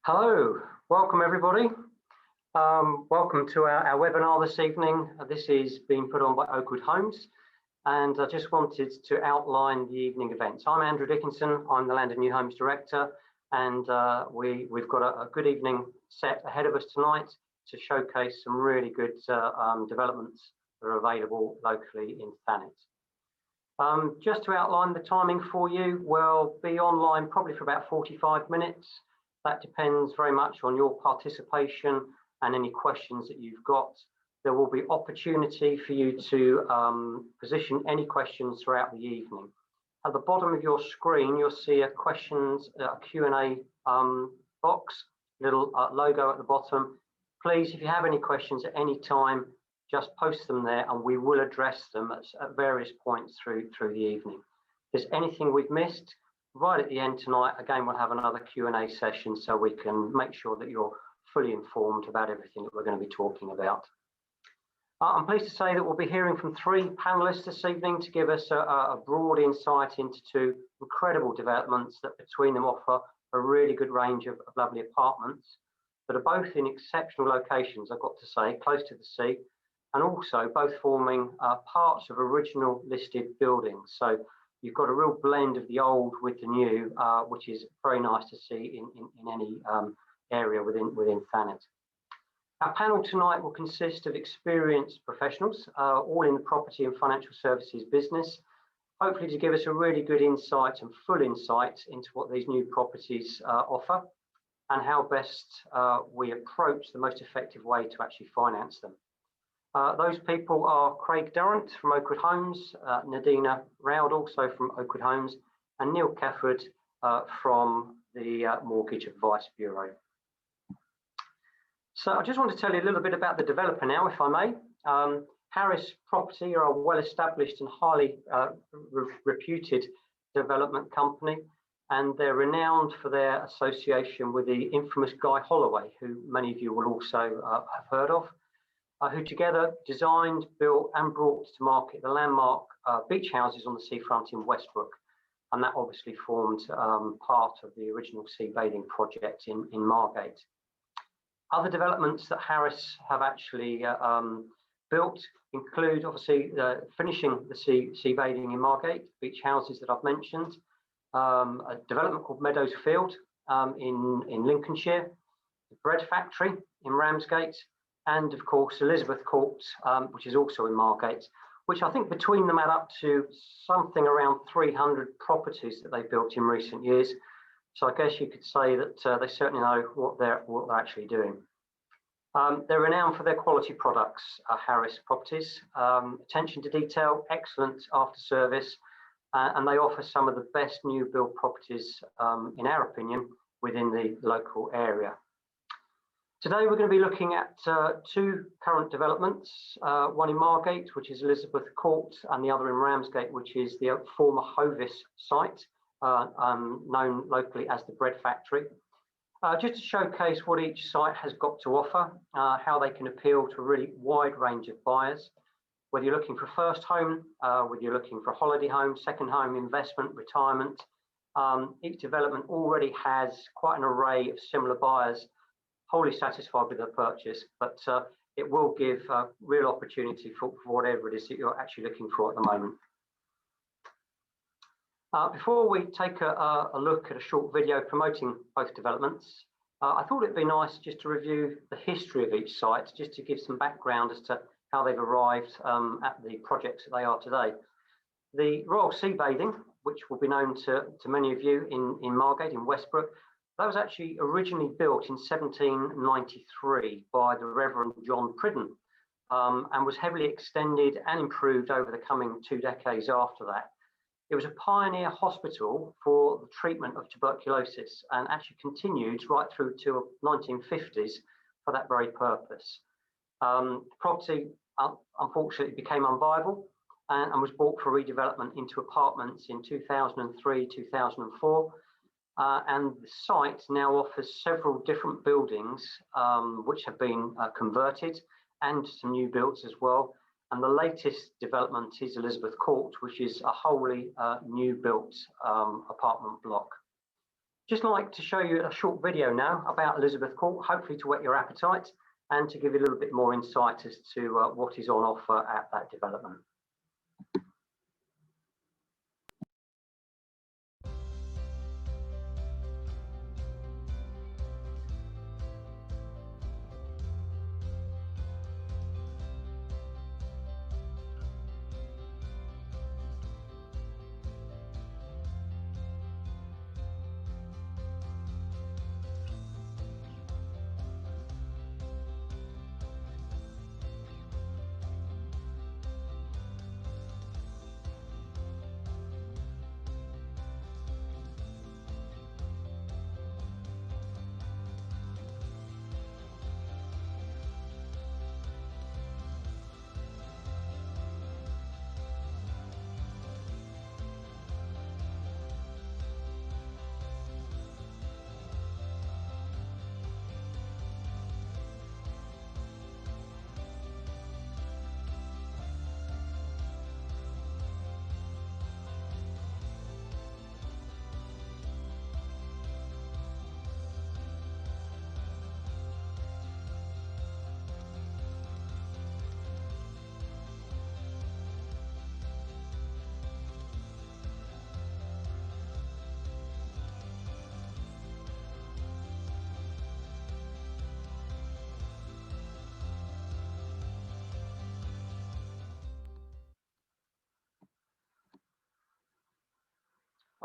Hello, welcome everybody. Welcome to our webinar this evening. This is being put on by Oakwood Homes, and I just wanted to outline the evening events. I'm Andrew Dickinson, I'm the Land and New Homes Director, and we've got a good evening set ahead of us tonight to showcase some really good developments that are available locally in Thanet. Just to outline the timing for you, we'll be online probably for about 45 minutes. That depends very much on your participation and any questions that you've got. There will be opportunity for you to position any questions throughout the evening. At the bottom of your screen, you'll see a Q&A box, little logo at the bottom. Please, if you have any questions at any time, just post them there and we will address them at various points through the evening. If there's anything we've missed, right at the end tonight, again, we'll have another Q&A session so we can make sure that you're fully informed about everything that we're going to be talking about. I'm pleased to say that we'll be hearing from three panelists this evening to give us a broad insight into two incredible developments that between them offer a really good range of lovely apartments that are both in exceptional locations, I've got to say, close to the sea, and also both forming parts of original listed buildings. So you've got a real blend of the old with the new, which is very nice to see in any area within Thanet. Our panel tonight will consist of experienced professionals, all in the property and financial services business, hopefully to give us a really good insight and full insight into what these new properties offer and how best we approach the most effective way to actually finance them. Those people are Craig Durrant from Oakwood Homes, Nadina Roud also from Oakwood Homes, and Neil Cafford from the Mortgage Advice Bureau. So I just want to tell you a little bit about the developer now, if I may. Harris Property are a well-established and highly reputed development company, and they're renowned for their association with the infamous Guy Holloway, who many of you will also have heard of. Who together designed, built and brought to market the landmark beach houses on the seafront in Westbrook. And that obviously formed part of the original sea bathing project in Margate. Other developments that Harris have actually built include obviously finishing the sea bathing in Margate, beach houses that I've mentioned, a development called Meadows Field in Lincolnshire, the bread factory in Ramsgate, and of course Elizabeth Court, which is also in Margate, which I think between them add up to something around 300 properties that they've built in recent years. So I guess you could say that they certainly know what they're actually doing. They're renowned for their quality products, Harris Properties, attention to detail, excellent after service, and they offer some of the best new build properties, in our opinion, within the local area. Today we're going to be looking at two current developments, one in Margate, which is Elizabeth Court, and the other in Ramsgate, which is the former Hovis site, known locally as the Bread Factory. Just to showcase what each site has got to offer, how they can appeal to a really wide range of buyers, whether you're looking for a first home, whether you're looking for a holiday home, second home, investment, retirement. Each development already has quite an array of similar buyers wholly satisfied with their purchase, but it will give real opportunity for whatever it is that you're actually looking for at the moment. Before we take a look at a short video promoting both developments, I thought it'd be nice just to review the history of each site, just to give some background as to how they've arrived at the projects that they are today. The Royal Sea Bathing, which will be known to many of you in Margate, in Westbrook, that was actually originally built in 1793 by the Reverend John Pridden, and was heavily extended and improved over the coming 2 decades after that. It was a pioneer hospital for the treatment of tuberculosis and actually continued right through to the 1950s for that very purpose. The property unfortunately became unviable and was bought for redevelopment into apartments in 2003, 2004. And the site now offers several different buildings which have been converted, and some new builds as well. And the latest development is Elizabeth Court, which is a wholly new built apartment block. Just like to show you a short video now about Elizabeth Court, hopefully to whet your appetite and to give you a little bit more insight as to what is on offer at that development.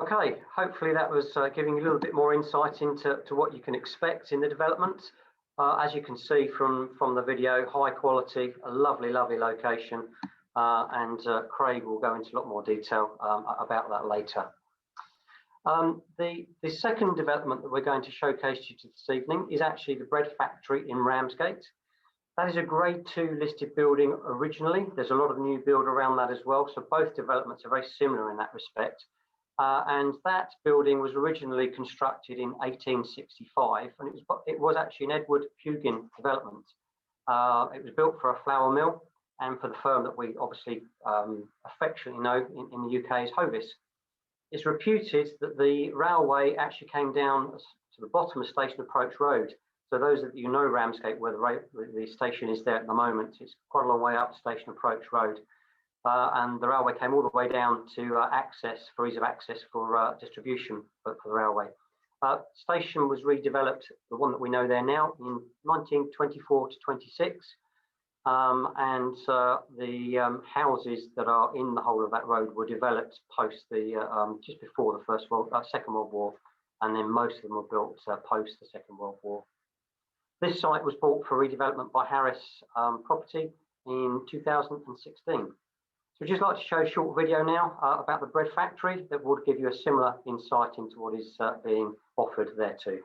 Okay, hopefully that was giving you a little bit more insight into what you can expect in the development. As you can see from the video, high quality, a lovely location, and Craig will go into a lot more detail about that later. The second development that we're going to showcase to you this evening is actually the bread factory in Ramsgate. That is a grade 2 listed building originally. There's a lot of new build around that as well, so both developments are very similar in that respect. And that building was originally constructed in 1865, and it was actually an Edward Pugin development. It was built for a flour mill and for the firm that we obviously affectionately know in the UK as Hovis. It's reputed that the railway actually came down to the bottom of Station Approach Road. So those of you know Ramsgate, where the station is there at the moment, it's quite a long way up Station Approach Road. And the railway came all the way down to ease of access for distribution for the railway. Station was redeveloped, the one that we know there now, in 1924 to 26. And the houses that are in the whole of that road were developed post just before the Second World War, and then most of them were built post the Second World War. This site was bought for redevelopment by Harris Property in 2016. So I'd just like to show a short video now about the bread factory that would give you a similar insight into what is being offered there too.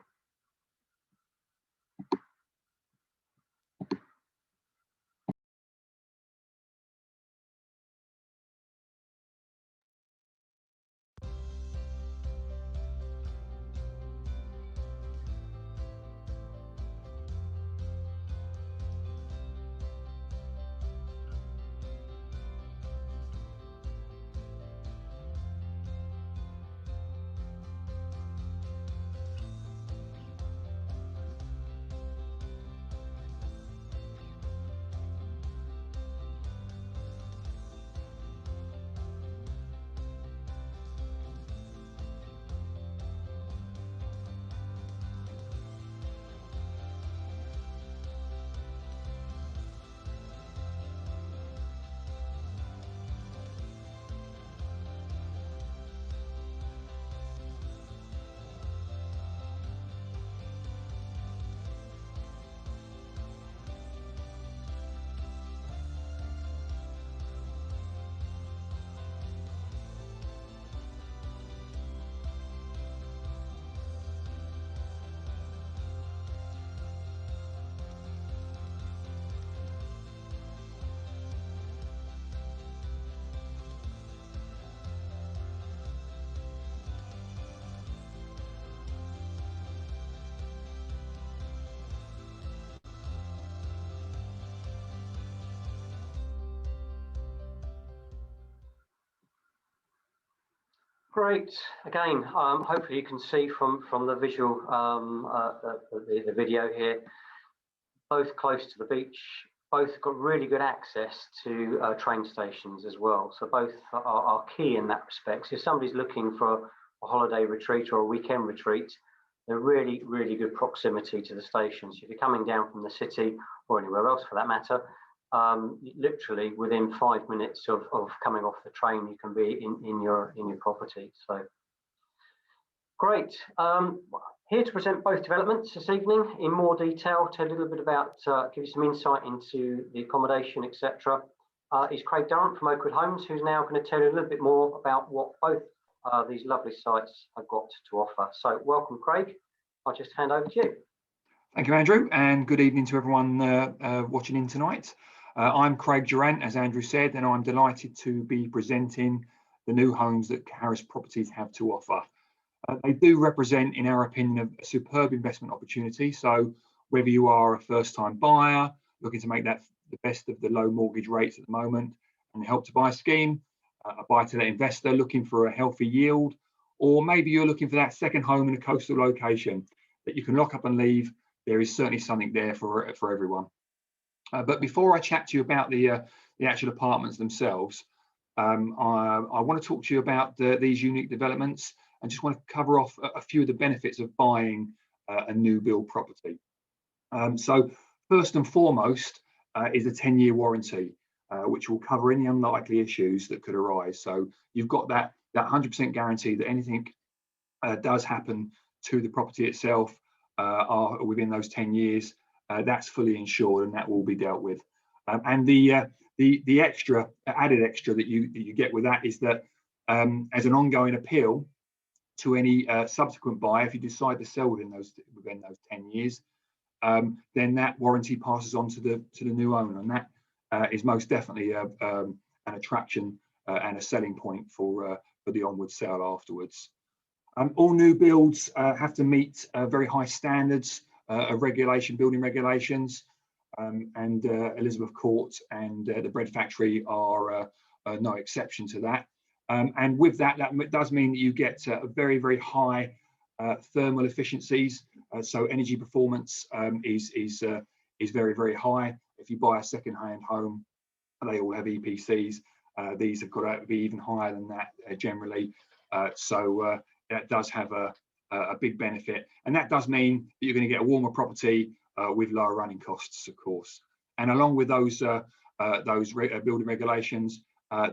Great. Again, hopefully you can see from the visual, the video here, both close to the beach, both got really good access to train stations as well. So both are key in that respect. So if somebody's looking for a holiday retreat or a weekend retreat, they're really, really good proximity to the stations. If you're coming down from the city or anywhere else for that matter, literally within 5 minutes of coming off the train, you can be in your property. So great. Here to present both developments this evening in more detail, tell a little bit about, give you some insight into the accommodation, etc. Is Craig Durrant from Oakwood Homes, who's now going to tell you a little bit more about what both these lovely sites have got to offer. So welcome, Craig. I'll just hand over to you. Thank you, Andrew, and good evening to everyone watching in tonight. I'm Craig Durrant, as Andrew said, and I'm delighted to be presenting the new homes that Harris Properties have to offer. They do represent, in our opinion, a superb investment opportunity. So whether you are a first-time buyer looking to make that the best of the low mortgage rates at the moment and the Help to Buy scheme, a buy-to-let investor looking for a healthy yield, or maybe you're looking for that second home in a coastal location that you can lock up and leave, there is certainly something there for everyone. But before I chat to you about the actual apartments themselves, I want to talk to you about these unique developments and just want to cover off a few of the benefits of buying a new build property. So first and foremost is a 10-year warranty, which will cover any unlikely issues that could arise. So you've got that 100% guarantee that anything does happen to the property itself are within those 10 years, that's fully insured and that will be dealt with. And the added extra that you get with that is that as an ongoing appeal to any subsequent buyer, if you decide to sell within those 10 years, then that warranty passes on to the new owner, and that is most definitely an attraction and a selling point for the onward sale afterwards. All new builds have to meet very high standards of building regulations, and Elizabeth Court and the Bread Factory are no exception to that. And with that does mean that you get very, very high thermal efficiencies. So energy performance is very, very high. If you buy a second-hand home, they all have EPCs. These have got to be even higher than that generally. So that does have a big benefit, and that does mean that you're going to get a warmer property with lower running costs, of course. And along with those building regulations,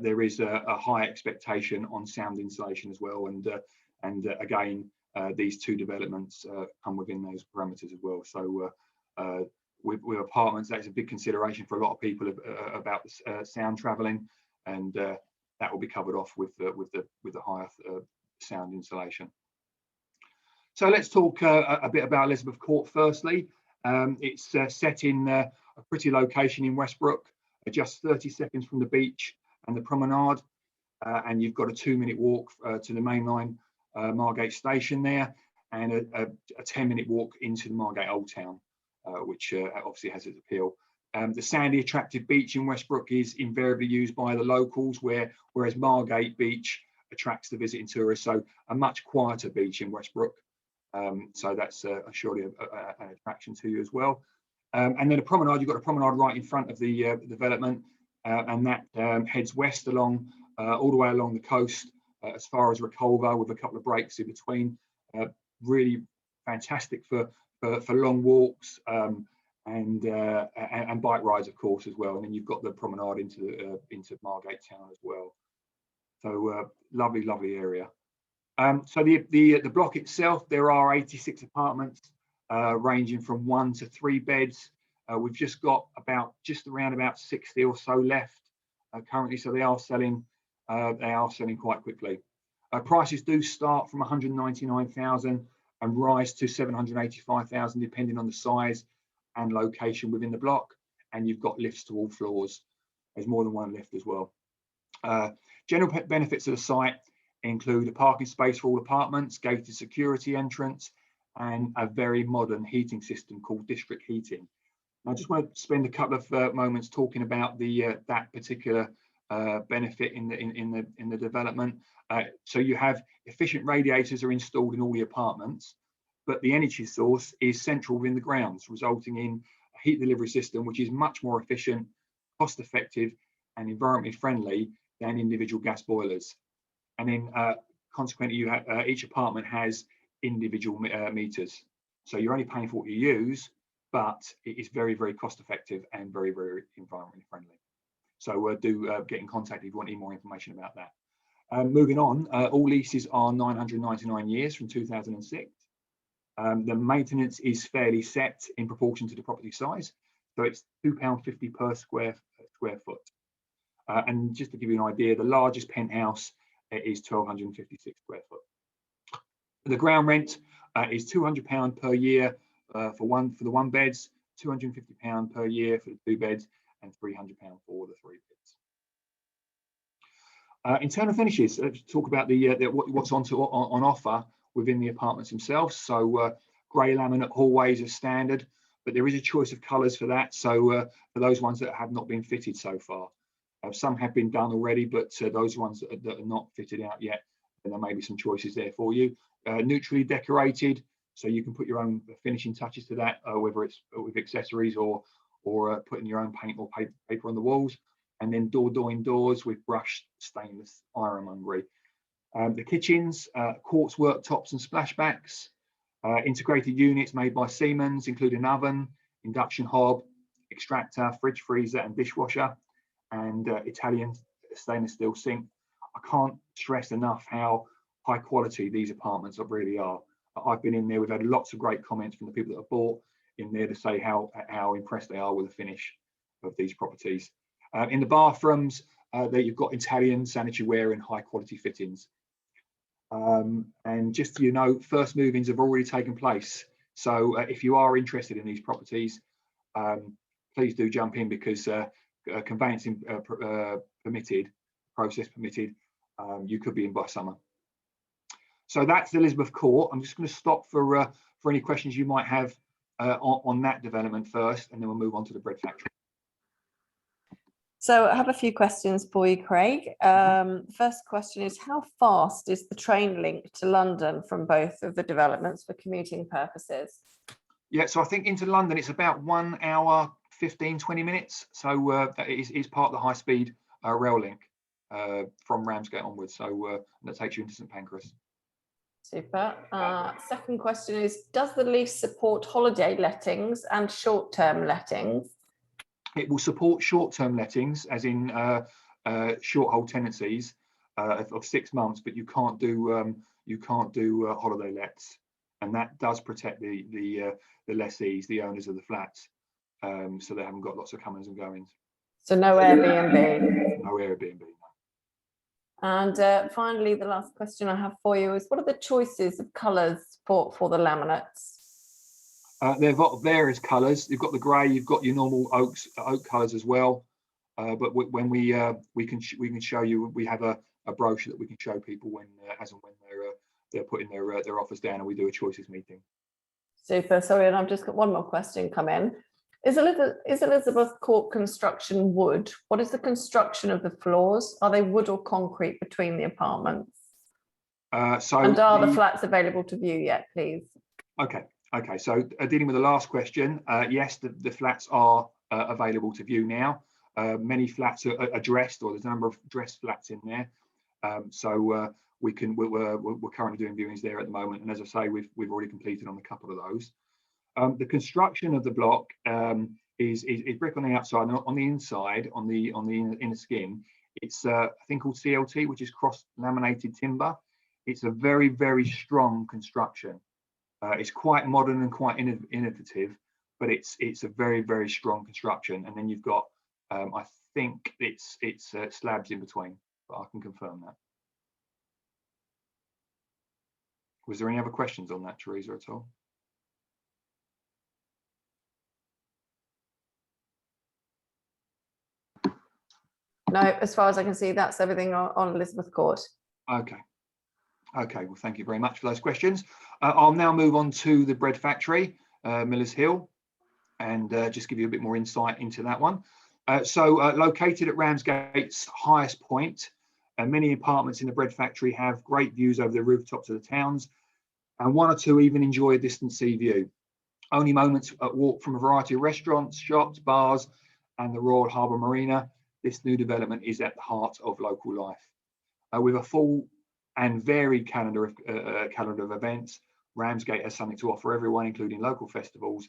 there is a high expectation on sound insulation as well, and again, these two developments come within those parameters as well. So with apartments, that's a big consideration for a lot of people about sound travelling, and that will be covered off with the higher sound insulation. So let's talk a bit about Elizabeth Court firstly. It's set in a pretty location in Westbrook, just 30 seconds from the beach and the promenade, and you've got a 2-minute walk to the mainline Margate station there, and a 10-minute walk into the Margate Old Town, which obviously has its appeal. The sandy, attractive beach in Westbrook is invariably used by the locals, whereas Margate Beach attracts the visiting tourists, so a much quieter beach in Westbrook. So that's surely an attraction to you as well. And then a promenade, you've got a promenade right in front of the development, and that heads west along all the way along the coast as far as Reculver, with a couple of breaks in between. Really fantastic for long walks and bike rides, of course, as well. And then you've got the promenade into Margate town as well. So lovely area. So the block itself, there are 86 apartments ranging from 1 to 3 beds. We've just got just around about 60 or so left currently, so they are selling quite quickly. Prices do start from 199,000 and rise to 785,000 depending on the size and location within the block, and you've got lifts to all floors. There's more than one lift as well. General benefits of the site include a parking space for all apartments, gated security entrance, and a very modern heating system called district heating. I just want to spend a couple of moments talking about that particular benefit in the development. So you have efficient radiators are installed in all the apartments, but the energy source is central within the grounds, resulting in a heat delivery system which is much more efficient, cost effective, and environmentally friendly than individual gas boilers. And then consequently, you have each apartment has individual meters, so you're only paying for what you use, but it is very, very cost effective and very, very environmentally friendly. So do get in contact if you want any more information about that. Moving on, all leases are 999 years from 2006. The maintenance is fairly set in proportion to the property size, so it's £2.50 per square foot. And just to give you an idea, the largest penthouse is 1,256 square foot. The ground rent is £200 per year for the one beds, £250 per year for the two beds, and £300 for the three beds. Internal finishes. Let's talk about what's on offer within the apartments themselves. So grey laminate hallways are standard, but there is a choice of colours for that. So for those ones that have not been fitted so far, some have been done already, but those ones that are not fitted out yet, then there may be some choices there for you. Neutrally decorated, so you can put your own finishing touches to that, whether it's with accessories or putting your own paint or paper on the walls. And then door-joined doors with brushed stainless ironmongery. The kitchens, quartz worktops and splashbacks, integrated units made by Siemens, including oven, induction hob, extractor, fridge, freezer, and dishwasher, and Italian stainless steel sink. I can't stress enough how high quality these apartments really are. I've been in there, we've had lots of great comments from the people that have bought in there to say how impressed they are with the finish of these properties. In the bathrooms, there you've got Italian sanitary ware and high quality fittings. And just so you know, first move-ins have already taken place. So if you are interested in these properties, please do jump in, because conveyancing process permitted, you could be in by summer. So that's Elizabeth Court. I'm just going to stop for any questions you might have on that development first, and then we'll move on to the bread factory. So I have a few questions for you, Craig. First question is, how fast is the train link to London from both of the developments for commuting purposes? Yeah, so I think into London, it's about 1 hour, 15, 20 minutes. So that is part of the high-speed rail link from Ramsgate onwards. So that takes you into St Pancras. Super. Second question is, does the lease support holiday lettings and short-term lettings? It will support short-term lettings, as in short hold tenancies of 6 months, but you can't do holiday lets, and that does protect the lessees, the owners of the flats, so they haven't got lots of comings and goings. So no Airbnb. No Airbnb. No. And finally, the last question I have for you is, what are the choices of colours for the laminates? They've got various colours. You've got the grey. You've got your normal oak colours as well. But when we can show you, we have a brochure that we can show people when as and when they're putting their offers down, and we do a choices meeting. Super. Sorry, and I've just got one more question come in. Is Elizabeth Court construction wood? What is the construction of the floors? Are they wood or concrete between the apartments? And are the flats available to view yet, please? Okay, so dealing with the last question, yes, the flats are available to view now. Many flats are dressed, or there's a number of dressed flats in there. So we're currently doing viewings there at the moment, and as I say, we've already completed on a couple of those. The construction of the block is brick on the outside, and on the inside, on the inner skin, it's a thing called CLT, which is cross laminated timber. It's a very, very strong construction. It's quite modern and quite innovative, but it's a very, very strong construction. And then you've got, I think it's slabs in between, but I can confirm that. Was there any other questions on that, Teresa, at all? No, as far as I can see, that's everything on Elizabeth Court. Okay, well, thank you very much for those questions. I'll now move on to the bread factory, Millers Hill, and just give you a bit more insight into that one. Located at Ramsgate's highest point, many apartments in the bread factory have great views over the rooftops of the towns, and one or two even enjoy a distant sea view. Only moments at walk from a variety of restaurants, shops, bars, and the Royal Harbour Marina, this new development is at the heart of local life. With a full and varied calendar of events, Ramsgate has something to offer everyone, including local festivals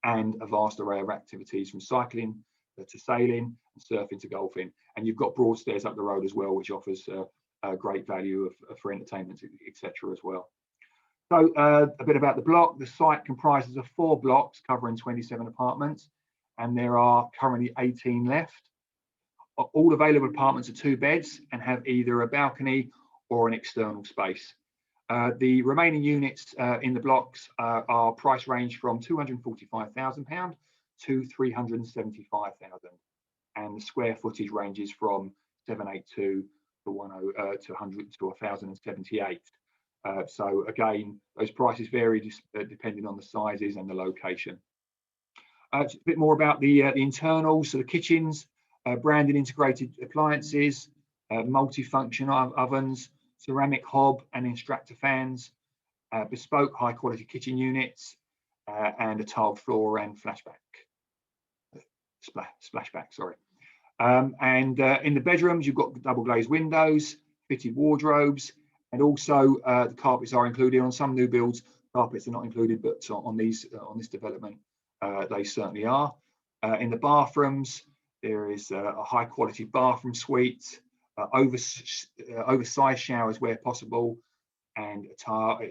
and a vast array of activities from cycling to sailing and surfing to golfing. And you've got Broadstairs up the road as well, which offers a great value for entertainment, etc. as well. So a bit about the block. The site comprises of 4 blocks covering 27 apartments, and there are currently 18 left. All available apartments are 2 beds and have either a balcony or an external space. The remaining units in the blocks are price range from £245,000 to £375,000, and the square footage ranges from 782 to 100 to 1,078. So again, those prices vary depending on the sizes and the location. Just a bit more about the internals. So the kitchens, branded integrated appliances, multi-function ovens, ceramic hob and extractor fans, bespoke high quality kitchen units, and a tiled floor and splashback, sorry. And in the bedrooms, you've got double glazed windows, fitted wardrobes, and also the carpets are included. On some new builds, carpets are not included, but on this development, they certainly are. In the bathrooms, there is a high quality bathroom suite, oversized showers where possible, and it's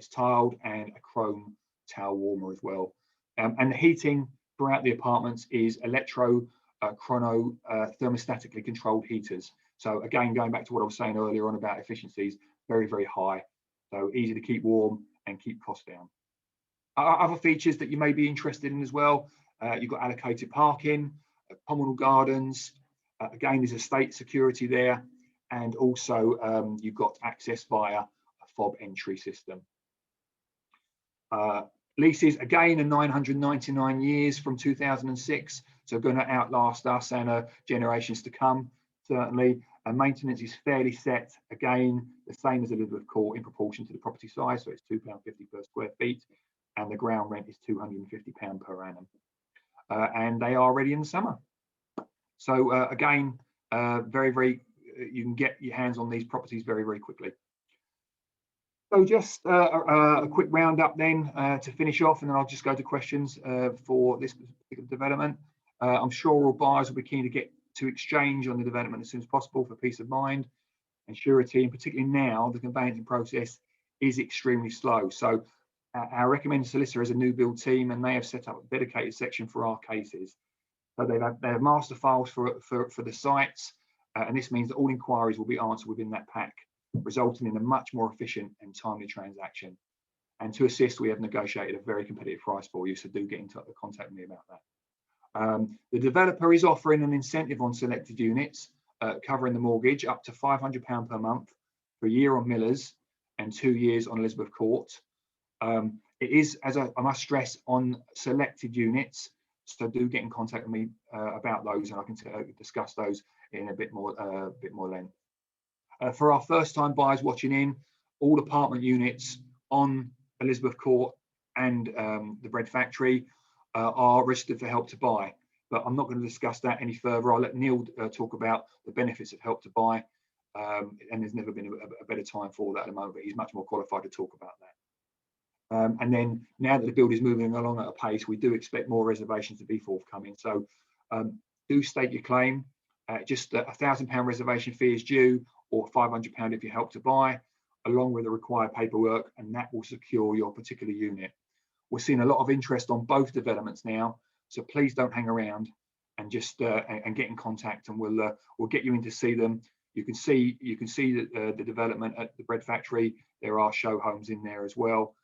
tiled and a chrome towel warmer as well. And the heating throughout the apartments is thermostatically controlled heaters. So again, going back to what I was saying earlier on about efficiencies, very, very high. So easy to keep warm and keep costs down. Other features that you may be interested in as well, you've got allocated parking, communal gardens, again, there's estate security there, and also you've got access via a fob entry system. Leases, again, are 999 years from 2006, so going to outlast us and generations to come, certainly. And maintenance is fairly set, again, the same as Elizabeth Court in proportion to the property size, so it's £2.50 per square feet, and the ground rent is £250 per annum. And they are ready in the summer. So again, you can get your hands on these properties very, very quickly. So just a quick roundup then to finish off, and then I'll just go to questions for this particular development. I'm sure all buyers will be keen to get to exchange on the development as soon as possible for peace of mind and surety, and particularly now the conveyancing process is extremely slow. So our recommended solicitor is a new build team, and they have set up a dedicated section for our cases. So they have master files for the sites, and this means that all inquiries will be answered within that pack, resulting in a much more efficient and timely transaction. And to assist, we have negotiated a very competitive price for you, so do get in contact with me about that. The developer is offering an incentive on selected units, covering the mortgage up to £500 per month for a year on Millers and 2 years on Elizabeth Court. It is, as I must stress, on selected units, so do get in contact with me about those, and I can discuss those in a bit more length. For our first-time buyers watching in, all apartment units on Elizabeth Court and the bread factory are registered for Help to Buy, but I'm not going to discuss that any further. I'll let Neil talk about the benefits of Help to Buy, and there's never been a better time for that at the moment, but he's much more qualified to talk about that. And then now that the build is moving along at a pace, we do expect more reservations to be forthcoming. So do state your claim. Just a £1,000 reservation fee is due, or £500 if you Help to Buy, along with the required paperwork, and that will secure your particular unit. We're seeing a lot of interest on both developments now, so please don't hang around and just and get in contact, and we'll get you in to see them. You can see the development at the bread factory. There are show homes in there as well,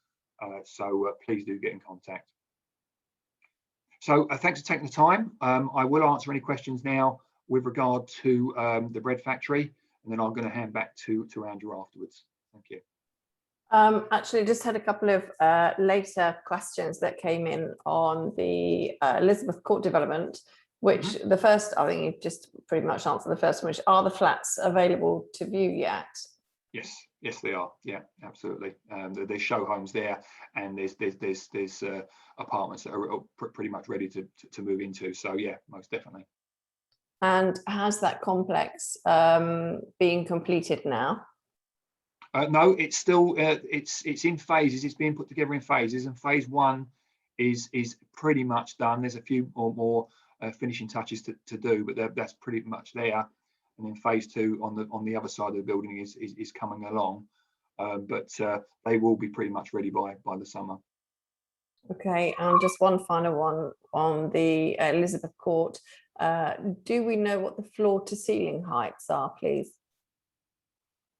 so please do get in contact. So thanks for taking the time. I will answer any questions now with regard to the bread factory, and then I'm going to hand back to Andrew afterwards. Thank you. Actually, just had a couple of later questions that came in on the Elizabeth Court development. which the first, I think you just pretty much answered the first one, which are the flats available to view yet? Yes, they are. Yeah, absolutely. There's show homes there, and there's apartments that are pretty much ready to move into. So yeah, most definitely. And has that complex been completed now? No, it's still it's in phases. It's being put together in phases, and phase 1 is pretty much done. There's a few more finishing touches to do, but that's pretty much there. And then phase 2 on the other side of the building is coming along, but they will be pretty much ready by the summer. Okay, and just one final one on the Elizabeth Court. Do we know what the floor to ceiling heights are, please?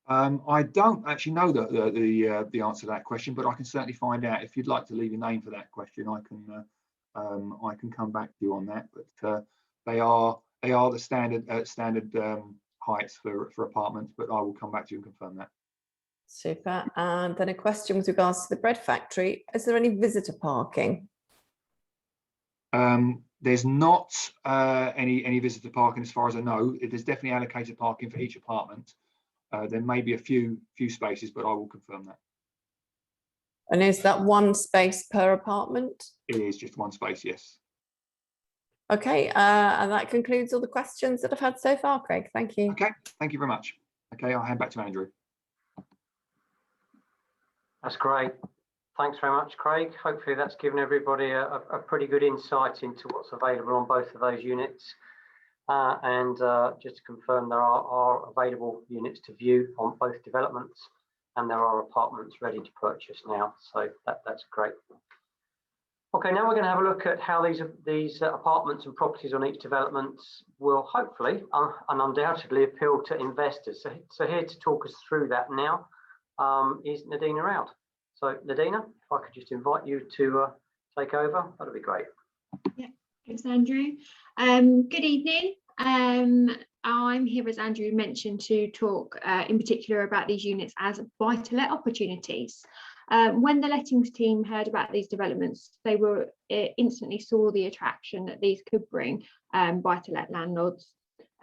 I don't actually know the answer to that question, but I can certainly find out. If you'd like to leave a name for that question, I can come back to you on that. But they are the standard heights for apartments, but I will come back to you and confirm that. Super. And then a question with regards to the bread factory. Is there any visitor parking? There's not any visitor parking as far as I know. There's definitely allocated parking for each apartment. There may be a few spaces, but I will confirm that. And is that one space per apartment? It is just one space, yes. Okay, and that concludes all the questions that I've had so far, Craig. Thank you. Okay, thank you very much. Okay, I'll hand back to Andrew. That's great. Thanks very much, Craig. Hopefully that's given everybody a pretty good insight into what's available on both of those units. And just to confirm, there are available units to view on both developments, and there are apartments ready to purchase now. So that's great. Okay, now we're going to have a look at how these apartments and properties on each development will hopefully and undoubtedly appeal to investors. So here to talk us through that now is Nadina Roud. So Nadina, if I could just invite you to take over, that'd be great. Yeah, thanks, Andrew. Good evening. I'm here, as Andrew mentioned, to talk in particular about these units as buy-to-let opportunities. When the lettings team heard about these developments, they instantly saw the attraction that these could bring buy-to-let landlords.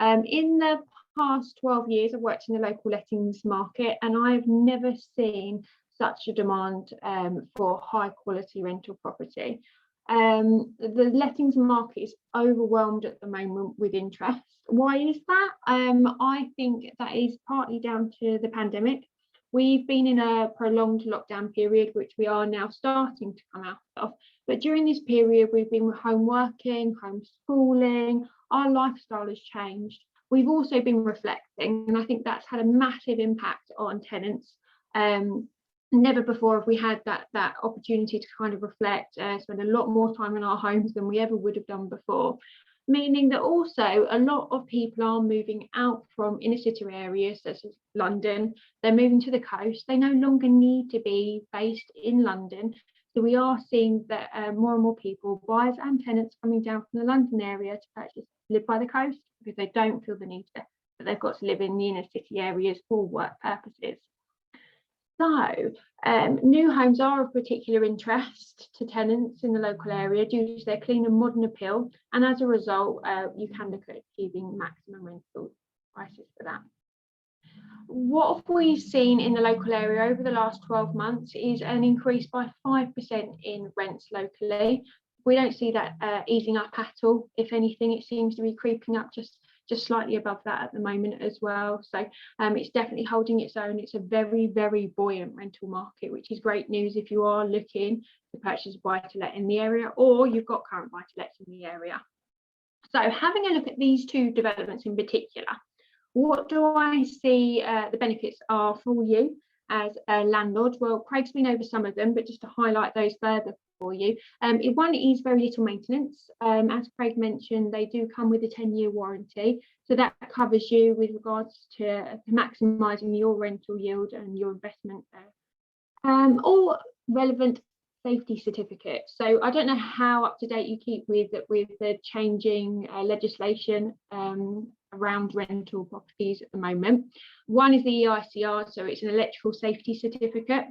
In the past 12 years, I've worked in the local lettings market, and I've never seen such a demand for high quality rental property. The lettings market is overwhelmed at the moment with interest. Why is that? I think that is partly down to the pandemic. We've been in a prolonged lockdown period, which we are now starting to come out of. But during this period, we've been home working, homeschooling, our lifestyle has changed. We've also been reflecting, and I think that's had a massive impact on tenants. Never before have we had that opportunity to kind of reflect, spend a lot more time in our homes than we ever would have done before. Meaning that also a lot of people are moving out from inner city areas such as London. They're moving to the coast. They no longer need to be based in London. So we are seeing that more and more people, buyers and tenants, coming down from the London area to purchase, live by the coast, because they don't feel the need that they've got to live in the inner city areas for work purposes. So new homes are of particular interest to tenants in the local area due to their clean and modern appeal, and as a result you can look at achieving maximum rental prices for that. What have we seen in the local area over the last 12 months is an increase by 5% in rents locally. We don't see that easing up at all. If anything, it seems to be creeping up just slightly above that at the moment as well. So it's definitely holding its own. It's a very, very buoyant rental market, which is great news if you are looking to purchase buy-to-let in the area, or you've got current buy-to-lets in the area. So having a look at these two developments in particular, what do I see the benefits are for you as a landlord? Well, Craig's been over some of them, but just to highlight those further for you. One is very little maintenance. As Craig mentioned, they do come with a 10-year warranty. So that covers you with regards to maximising your rental yield and your investment there. All relevant safety certificates. So I don't know how up to date you keep with the changing legislation around rental properties at the moment. One is the EICR, so it's an electrical safety certificate,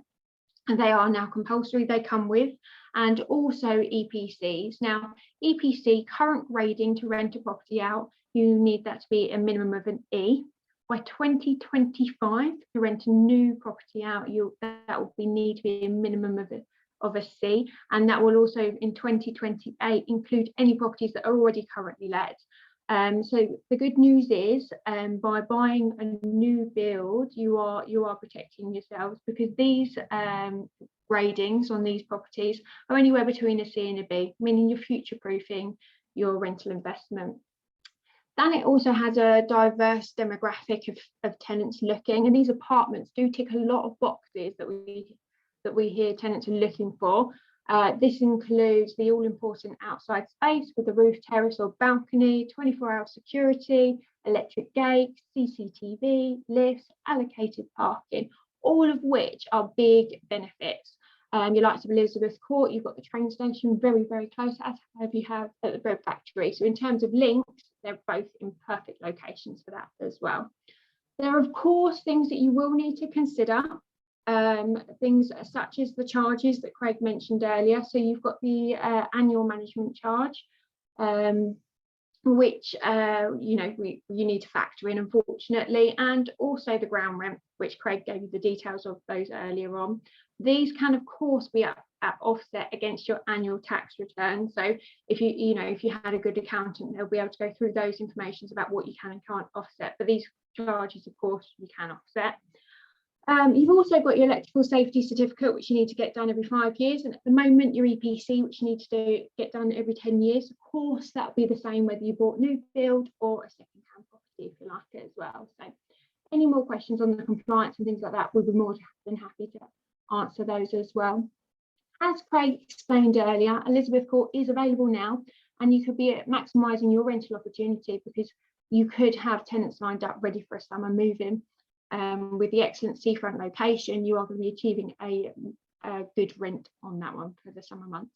and they are now compulsory. They come with. and also EPCs. Now, EPC, current grading to rent a property out, you need that to be a minimum of an E. By 2025, to rent a new property out, that will need to be a minimum of a C, and that will also in 2028 include any properties that are already currently let. So the good news is, by buying a new build, you are protecting yourselves, because these gradings on these properties are anywhere between a C and a B, meaning you're future-proofing your rental investment. Then it also has a diverse demographic of tenants looking, and these apartments do tick a lot of boxes that we hear tenants are looking for. This includes the all-important outside space with a roof terrace or balcony, 24-hour security, electric gates, CCTV, lifts, allocated parking, all of which are big benefits. Your likes of Elizabeth Court, you've got the train station very, very close, as you have at the bread factory. So in terms of links, they're both in perfect locations for that as well. There are, of course, things that you will need to consider. Things such as the charges that Craig mentioned earlier. So you've got the annual management charge, which you need to factor in, unfortunately, and also the ground rent, which Craig gave you the details of those earlier on. These can, of course, be at offset against your annual tax return. So if you had a good accountant, they'll be able to go through those informations about what you can and can't offset. But these charges, of course, you can offset. You've also got your electrical safety certificate, which you need to get done every 5 years, and at the moment your EPC, which you need to get done every 10 years. Of course, that would be the same whether you bought new build or a second-hand property, if you like it as well. So any more questions on the compliance and things like that, we'll be more than happy to answer those as well. As Craig explained earlier, Elizabeth Court is available now, and you could be maximising your rental opportunity, because you could have tenants lined up ready for a summer move-in. With the excellent seafront location, you are going to be achieving a good rent on that one for the summer months.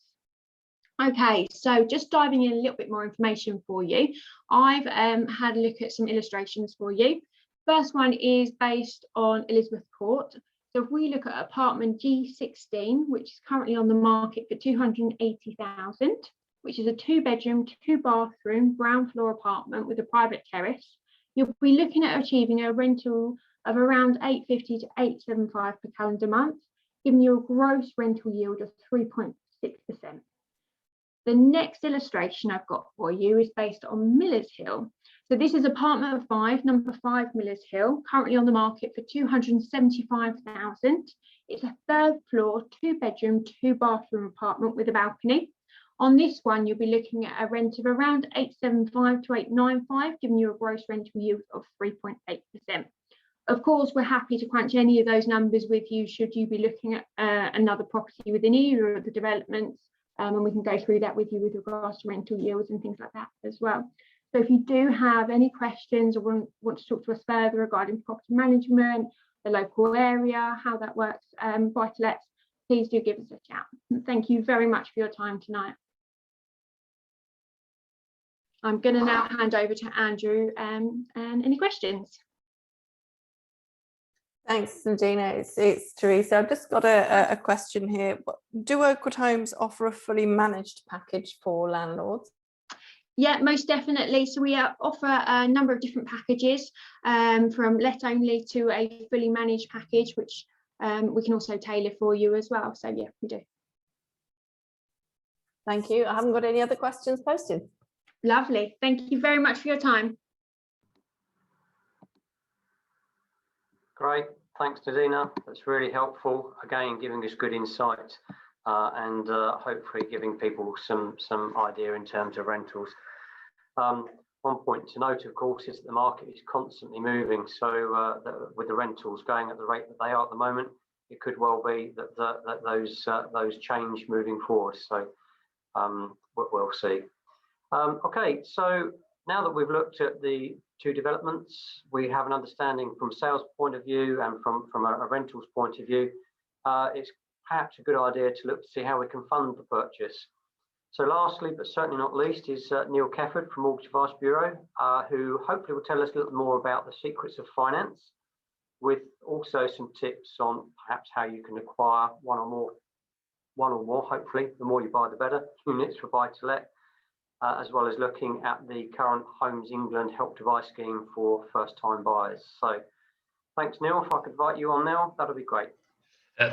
Okay, so just diving in a little bit more information for you. I've had a look at some illustrations for you. First one is based on Elizabeth Court. So if we look at apartment G16, which is currently on the market for 280,000, which is a 2-bedroom, 2-bathroom, ground floor apartment with a private terrace, you'll be looking at achieving a rental of around £850 to £875 per calendar month, giving you a gross rental yield of 3.6%. The next illustration I've got for you is based on Millers Hill. So this is apartment 5, number 5 Millers Hill, currently on the market for 275,000. It's a 3rd floor, 2-bedroom, 2-bathroom apartment with a balcony. On this one, you'll be looking at a rent of around £875 to £895, giving you a gross rental yield of 3.8%. Of course, we're happy to crunch any of those numbers with you should you be looking at another property within either of the developments, and we can go through that with you with regards to rental yields and things like that as well. So if you do have any questions or want to talk to us further regarding property management, the local area, how that works, buy-to-lets, please do give us a chat. Thank you very much for your time tonight. I'm going to now hand over to Andrew and any questions. Thanks, Nadina. It's Teresa. I've just got a question here. Do Oakwood Homes offer a fully managed package for landlords? Yeah, most definitely. So we offer a number of different packages, from let only to a fully managed package, which we can also tailor for you as well. So yeah, we do. Thank you. I haven't got any other questions posted. Lovely. Thank you very much for your time. Great, thanks Nadina, that's really helpful, again giving us good insight and hopefully giving people some idea in terms of rentals. One point to note, of course, is that the market is constantly moving, so with the rentals going at the rate that they are at the moment, it could well be that those change moving forward, so we'll see. Okay, so now that we've looked at the 2 developments, we have an understanding from a sales point of view and from a rentals point of view. It's perhaps a good idea to look to see how we can fund the purchase. So lastly, but certainly not least, is Neil Kefford from Mortgage Advice Bureau, who hopefully will tell us a little more about the secrets of finance, with also some tips on perhaps how you can acquire one or more one or more, hopefully. The more you buy, the better. Units for buy-to-let, as well as looking at the current Homes England Help to Buy scheme for first-time buyers. So thanks, Neil. If I could invite you on now, that would be great.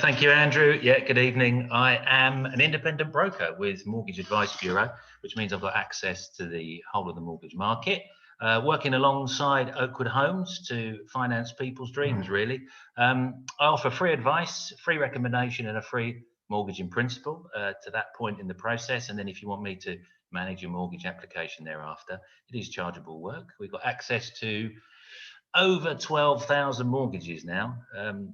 Thank you, Andrew. Yeah, good evening. I am an independent broker with Mortgage Advice Bureau, which means I've got access to the whole of the mortgage market, working alongside Oakwood Homes to finance people's dreams, really. I offer free advice, free recommendation and a free mortgage in principle to that point in the process. And then if you want me to manage your mortgage application thereafter, it is chargeable work. We've got access to over 12,000 mortgages now.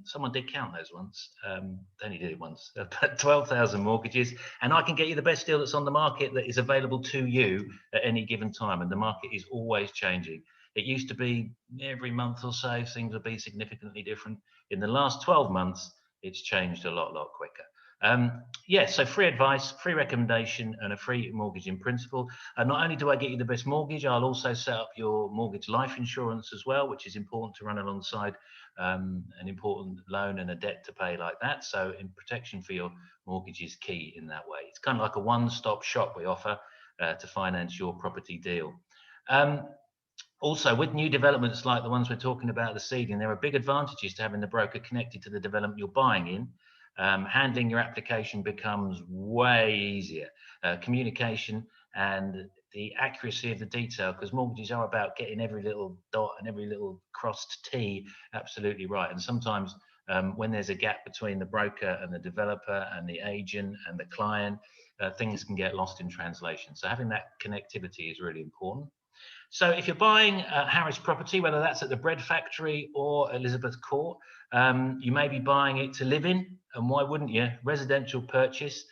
Someone did count those once. They only did it once, but 12,000 mortgages. And I can get you the best deal that's on the market that is available to you at any given time. And the market is always changing. It used to be every month or so, things would be significantly different. In the last 12 months, it's changed a lot quicker. So free advice, free recommendation and a free mortgage in principle. And not only do I get you the best mortgage, I'll also set up your mortgage life insurance as well, which is important to run alongside an important loan and a debt to pay like that. So in protection for your mortgage is key in that way. It's kind of like a one-stop shop we offer to finance your property deal. Also, with new developments like the ones we're talking about this evening, there are big advantages to having the broker connected to the development you're buying in. Handling your application becomes way easier. Communication and the accuracy of the detail, because mortgages are about getting every little dot and every little crossed T absolutely right. And sometimes when there's a gap between the broker and the developer and the agent and the client, things can get lost in translation. So having that connectivity is really important. So if you're buying a Harris property, whether that's at the Bread Factory or Elizabeth Court, you may be buying it to live in, and why wouldn't you? Residential purchase,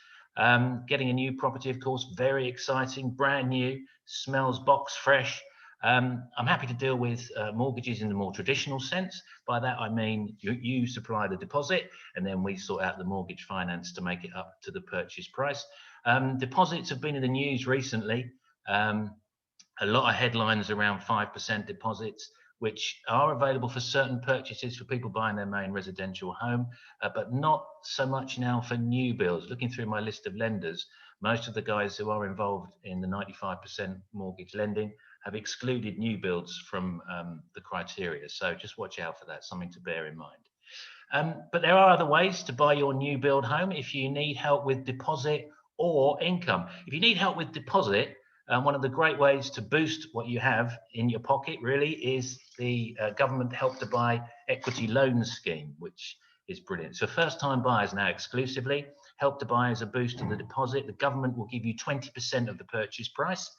getting a new property, of course, very exciting, brand new, smells box fresh. I'm happy to deal with mortgages in the more traditional sense. By that, I mean you supply the deposit and then we sort out the mortgage finance to make it up to the purchase price. Deposits have been in the news recently. A lot of headlines around 5% deposits, which are available for certain purchases for people buying their main residential home, but not so much now for new builds. Looking through my list of lenders, most of the guys who are involved in the 95% mortgage lending have excluded new builds from the criteria. So just watch out for that, something to bear in mind. But there are other ways to buy your new build home if you need help with deposit or income. If you need help with deposit, one of the great ways to boost what you have in your pocket really is the government Help to Buy equity loan scheme, which is brilliant. So first-time buyers now exclusively, Help to Buy is a boost to the deposit. The government will give you 20% of the purchase price,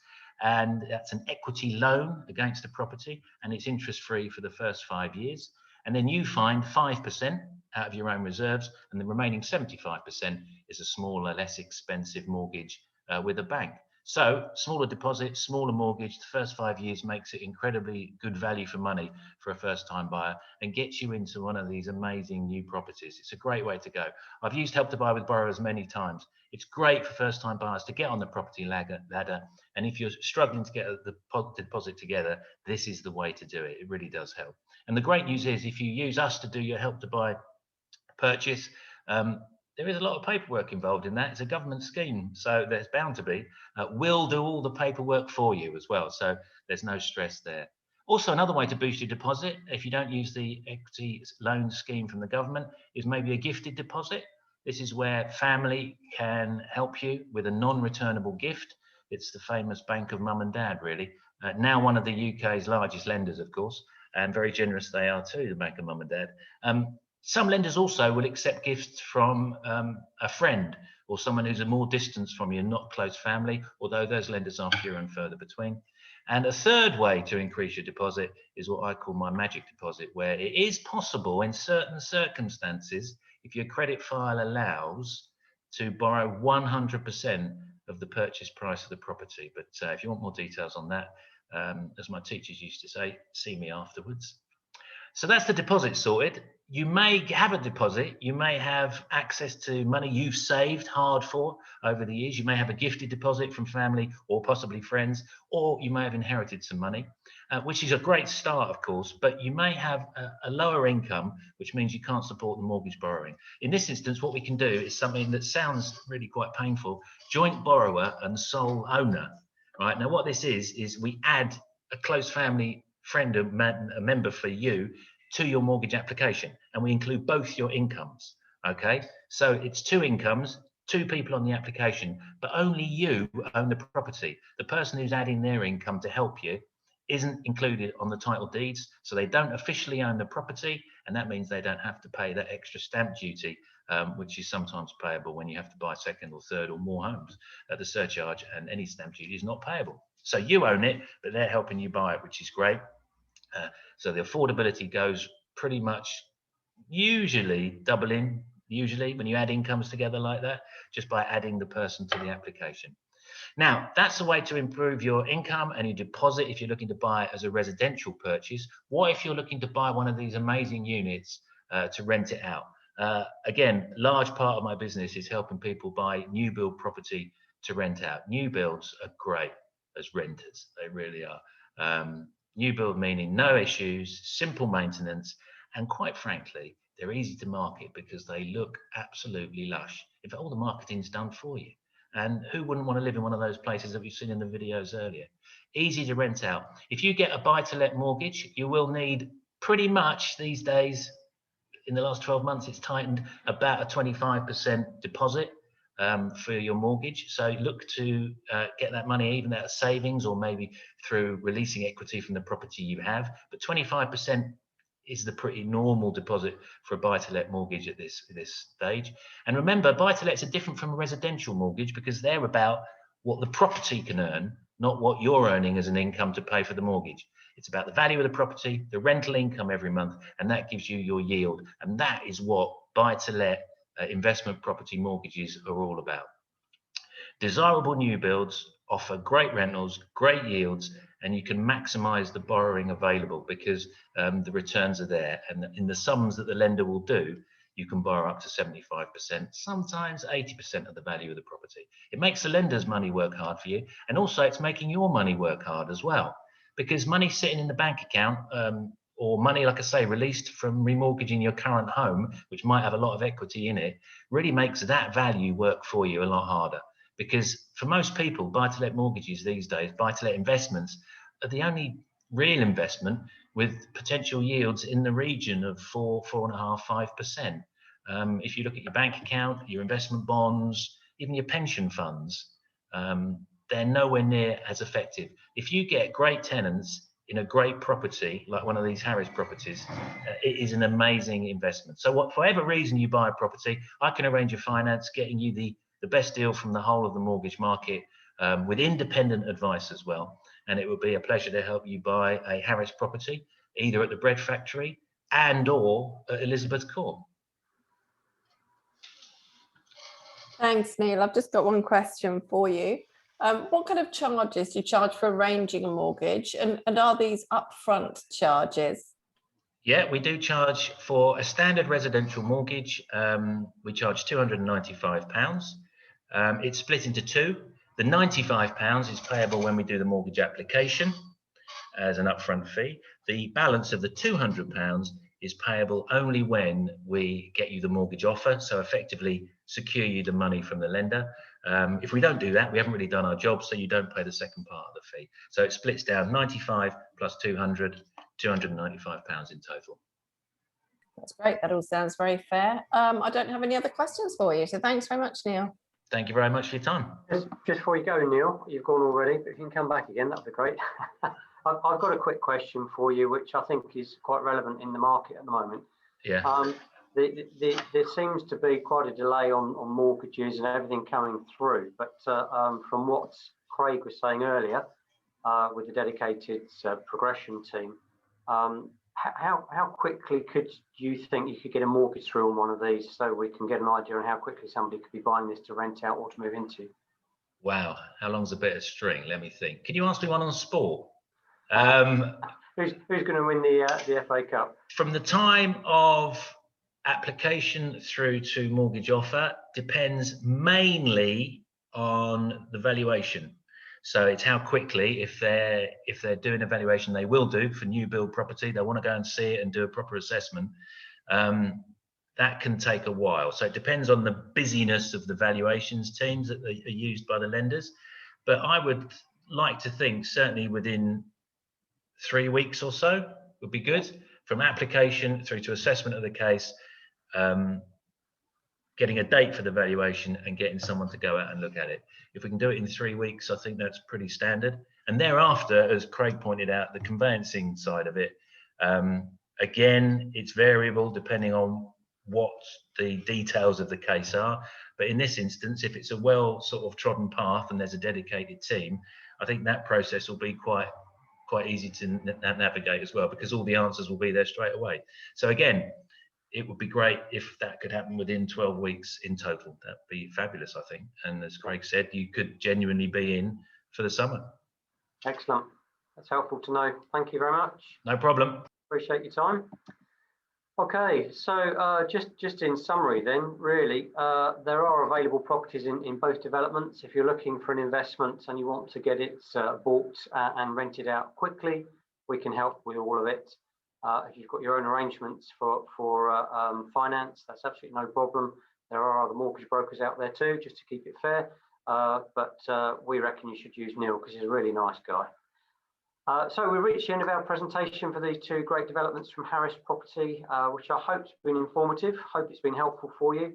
and that's an equity loan against the property, and it's interest-free for the first 5 years. And then you find 5% out of your own reserves, and the remaining 75% is a smaller, less expensive mortgage with a bank. So smaller deposit, smaller mortgage, the first 5 years makes it incredibly good value for money for a first-time buyer and gets you into one of these amazing new properties. It's a great way to go. I've used Help to Buy with borrowers many times. It's great for first-time buyers to get on the property ladder. And if you're struggling to get the deposit together, this is the way to do it. It really does help. And the great news is if you use us to do your Help to Buy purchase, there is a lot of paperwork involved in that. It's a government scheme, so there's bound to be. We'll do all the paperwork for you as well, so there's no stress there. Also, another way to boost your deposit, if you don't use the equity loan scheme from the government, is maybe a gifted deposit. This is where family can help you with a non-returnable gift. It's the famous Bank of Mum and Dad, really. Now one of the UK's largest lenders, of course, and very generous they are too, the Bank of Mum and Dad. Some lenders also will accept gifts from a friend or someone who's a more distance from you, not close family, although those lenders are fewer and further between. And a third way to increase your deposit is what I call my magic deposit, where it is possible in certain circumstances, if your credit file allows, to borrow 100% of the purchase price of the property. But if you want more details on that, as my teachers used to say, see me afterwards. So that's the deposit sorted. You may have a deposit, you may have access to money you've saved hard for over the years. You may have a gifted deposit from family or possibly friends, or you may have inherited some money, which is a great start, of course, but you may have a lower income, which means you can't support the mortgage borrowing. In this instance, what we can do is something that sounds really quite painful: joint borrower and sole owner. Right, now what this is we add a close family friend, a member for you, to your mortgage application, and we include both your incomes. Okay, so it's two incomes, two people on the application, but only you own the property. The person who's adding their income to help you isn't included on the title deeds, so they don't officially own the property, and that means they don't have to pay that extra stamp duty, which is sometimes payable when you have to buy second or third or more homes. The surcharge and any stamp duty is not payable. So you own it, but they're helping you buy it, which is great. So the affordability goes pretty much usually doubling, usually when you add incomes together like that, just by adding the person to the application. Now, that's a way to improve your income and your deposit if you're looking to buy it as a residential purchase. What if you're looking to buy one of these amazing units to rent it out? Again, large part of my business is helping people buy new build property to rent out. New builds are great as renters, they really are. New build meaning no issues, simple maintenance, and quite frankly, they're easy to market because they look absolutely lush. In fact, all the marketing's done for you. And who wouldn't want to live in one of those places that we've seen in the videos earlier? Easy to rent out. If you get a buy-to-let mortgage, you will need pretty much these days, in the last 12 months, it's tightened, about a 25% deposit for your mortgage. So look to get that money even out of savings or maybe through releasing equity from the property you have. But 25% is the pretty normal deposit for a buy-to-let mortgage at this stage. And remember, buy-to-lets are different from a residential mortgage because they're about what the property can earn, not what you're earning as an income to pay for the mortgage. It's about the value of the property, the rental income every month, and that gives you your yield. And that is what buy-to-let investment property mortgages are all about. Desirable new builds offer great rentals, great yields, and you can maximize the borrowing available because the returns are there. And in the sums that the lender will do, you can borrow up to 75%, sometimes 80% of the value of the property. It makes the lender's money work hard for you, and also it's making your money work hard as well, because money sitting in the bank account or money, like I say, released from remortgaging your current home, which might have a lot of equity in it, really makes that value work for you a lot harder. Because for most people, buy-to-let mortgages these days, buy-to-let investments, are the only real investment with potential yields in the region of 4.5%, 5%. If you look at your bank account, your investment bonds, even your pension funds, they're nowhere near as effective. If you get great tenants in a great property, like one of these Harris properties, it is an amazing investment. So for whatever reason you buy a property, I can arrange your finance, getting you the best deal from the whole of the mortgage market with independent advice as well. And it would be a pleasure to help you buy a Harris property, either at the Bread Factory and or at Elizabeth Court. Thanks, Neil. I've just got one question for you. What kind of charges do you charge for arranging a mortgage, and are these upfront charges? Yeah, we do charge for a standard residential mortgage. We charge £295. It's split into two. The £95 is payable when we do the mortgage application as an upfront fee. The balance of the £200 is payable only when we get you the mortgage offer, so effectively secure you the money from the lender. If we don't do that, we haven't really done our job, so you don't pay the second part of the fee. So it splits down 95 plus 200, £295 in total. That's great. That all sounds very fair. I don't have any other questions for you, so thanks very much, Neil. Thank you very much for your time. Just before you go, Neil, you've gone already, but if you can come back again, that'd be great. I've got a quick question for you, which I think is quite relevant in the market at the moment. Yeah. There seems to be quite a delay on mortgages and everything coming through. But from what Craig was saying earlier, with the dedicated progression team, how quickly could you think you could get a mortgage through on one of these, so we can get an idea on how quickly somebody could be buying this to rent out or to move into? Wow, how long's a bit of string? Let me think. Can you ask me one on sport? Who's going to win the FA Cup? From the time of application through to mortgage offer depends mainly on the valuation. So it's how quickly, if they're doing a valuation, they will do for new build property, they want to go and see it and do a proper assessment. That can take a while. So it depends on the busyness of the valuations teams that are used by the lenders. But I would like to think certainly within 3 weeks or so would be good, from application through to assessment of the case, getting a date for the valuation and getting someone to go out and look at it. If we can do it in 3 weeks, I think that's pretty standard. And thereafter, as Craig pointed out, the conveyancing side of it, again, it's variable depending on what the details of the case are. But in this instance, if it's a well sort of trodden path and there's a dedicated team, I think that process will be quite easy to navigate as well, because all the answers will be there straight away. So again, it would be great if that could happen within 12 weeks in total. That'd be fabulous, I think. And as Craig said, you could genuinely be in for the summer. Excellent. That's helpful to know. Thank you very much. No problem. Appreciate your time. Okay, so just in summary then, really, there are available properties in both developments. If you're looking for an investment and you want to get it bought and rented out quickly, we can help with all of it. If you've got your own arrangements for finance, that's absolutely no problem. There are other mortgage brokers out there too, just to keep it fair. But we reckon you should use Neil because he's a really nice guy. So we reached the end of our presentation for these two great developments from Harris Property, which I hope's been informative. Hope it's been helpful for you.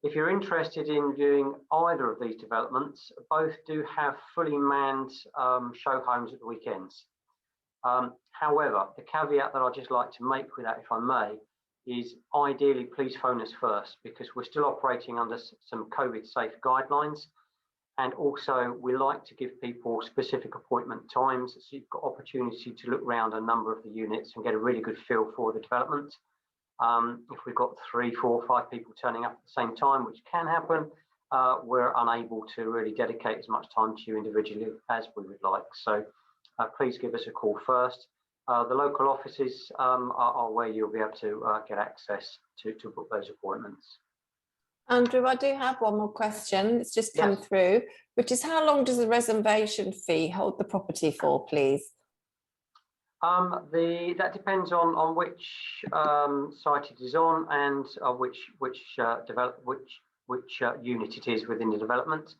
If you're interested in viewing either of these developments, both do have fully manned show homes at the weekends. However, the caveat that I'd just like to make with that, if I may, is ideally please phone us first, because we're still operating under some COVID safe guidelines. And also we like to give people specific appointment times, so you've got opportunity to look around a number of the units and get a really good feel for the development. If we've got 3, 4, 5 people turning up at the same time, which can happen, we're unable to really dedicate as much time to you individually as we would like. So please give us a call first. The local offices are where you'll be able to get access to book those appointments. Andrew, I do have one more question. It's just come through, which is how long does the reservation fee hold the property for, please? That depends on which site it is on and which unit it is within the development.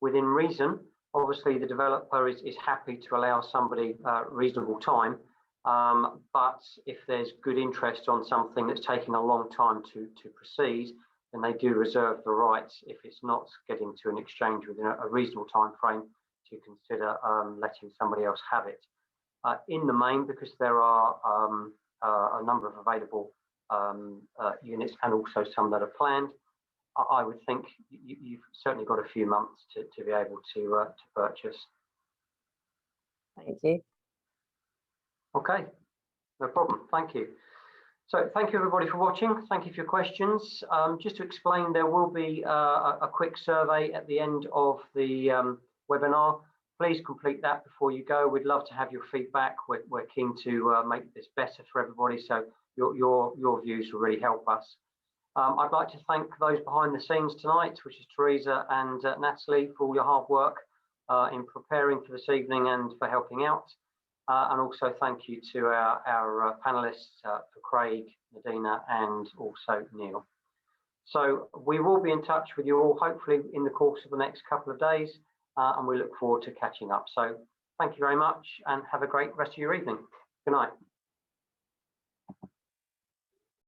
Within reason, obviously the developer is happy to allow somebody reasonable time. But if there's good interest on something that's taking a long time to proceed, then they do reserve the right, if it's not getting to an exchange within a reasonable time frame, to consider letting somebody else have it. In the main, because there are a number of available units and also some that are planned, I would think you've certainly got a few months to be able to purchase. Thank you. Okay, no problem. Thank you. So thank you everybody for watching. Thank you for your questions. Just to explain, there will be a quick survey at the end of the webinar. Please complete that before you go. We'd love to have your feedback. We're keen to make this better for everybody. So your views will really help us. I'd like to thank those behind the scenes tonight, which is Teresa and Natalie, for all your hard work in preparing for this evening and for helping out. And also thank you to our panelists, for Craig, Nadina, and also Neil. So we will be in touch with you all, hopefully in the course of the next couple of days, and we look forward to catching up. So thank you very much and have a great rest of your evening. Good night.